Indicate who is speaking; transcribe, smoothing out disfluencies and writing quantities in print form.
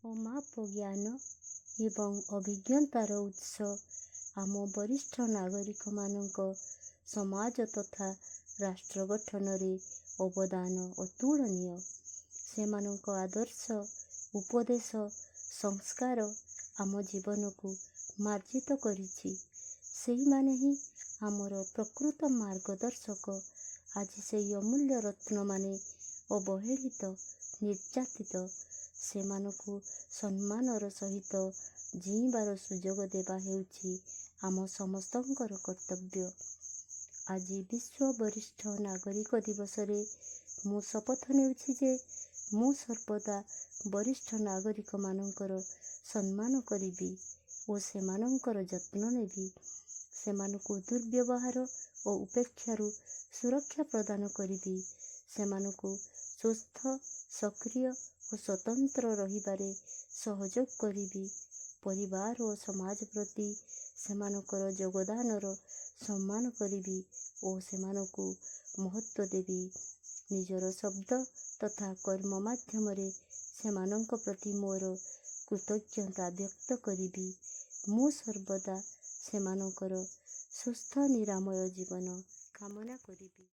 Speaker 1: ଅମାପ ଜ୍ଞାନ ଏବଂ ଅଭିଜ୍ଞତାର ଉତ୍ସ ଆମ ବରିଷ୍ଠ ନାଗରିକମାନଙ୍କ ସମାଜ ତଥା ରାଷ୍ଟ୍ର ଗଠନରେ ଅବଦାନ ଅତୁଳନୀୟ। ସେମାନଙ୍କ ଆଦର୍ଶ, ଉପଦେଶ, ସଂସ୍କାର ଆମ ଜୀବନକୁ ମାର୍ଜିତ କରିଛି। ସେହିମାନେ ହିଁ ଆମର ପ୍ରକୃତ ମାର୍ଗଦର୍ଶକ। ଆଜି ସେହି ଅମୂଲ୍ୟ ରତ୍ନମାନେ ଅବହେଳିତ, ନିର୍ଯାତିତ। ସେମାନଙ୍କୁ ସମ୍ମାନର ସହିତ ଜୀଇବାର ସୁଯୋଗ ଦେବା ହେଉଛି ଆମ ସମସ୍ତଙ୍କର କର୍ତ୍ତବ୍ୟ। ଆଜି ବିଶ୍ୱ ବରିଷ୍ଠ ନାଗରିକ ଦିବସରେ ମୁଁ ଶପଥ ନେଉଛି ଯେ ମୁଁ ସର୍ବଦା ବରିଷ୍ଠ ନାଗରିକମାନଙ୍କର ସମ୍ମାନ କରିବି ଓ ସେମାନଙ୍କର ଯତ୍ନ ନେବି। ସେମାନଙ୍କୁ ଦୁର୍ବ୍ୟବହାର ଓ ଉପେକ୍ଷାରୁ ସୁରକ୍ଷା ପ୍ରଦାନ କରିବି। ସେମାନଙ୍କୁ ସୁସ୍ଥ, ସକ୍ରିୟ ଓ ସ୍ୱତନ୍ତ୍ର ରହିବାରେ ସହଯୋଗ କରିବି। ପରିବାର ଓ ସମାଜ ପ୍ରତି ସେମାନଙ୍କର ଯୋଗଦାନର ସମ୍ମାନ କରିବି ଓ ସେମାନଙ୍କୁ ମହତ୍ତ୍ୱ ଦେବି। ନିଜର ଶବ୍ଦ ତଥା କର୍ମ ମାଧ୍ୟମରେ ସେମାନଙ୍କ ପ୍ରତି ମୋର କୃତଜ୍ଞତା ବ୍ୟକ୍ତ କରିବି। ମୁଁ ସର୍ବଦା ସେମାନଙ୍କର ସୁସ୍ଥ ନିରାମୟ ଜୀବନ କାମନା କରିବି।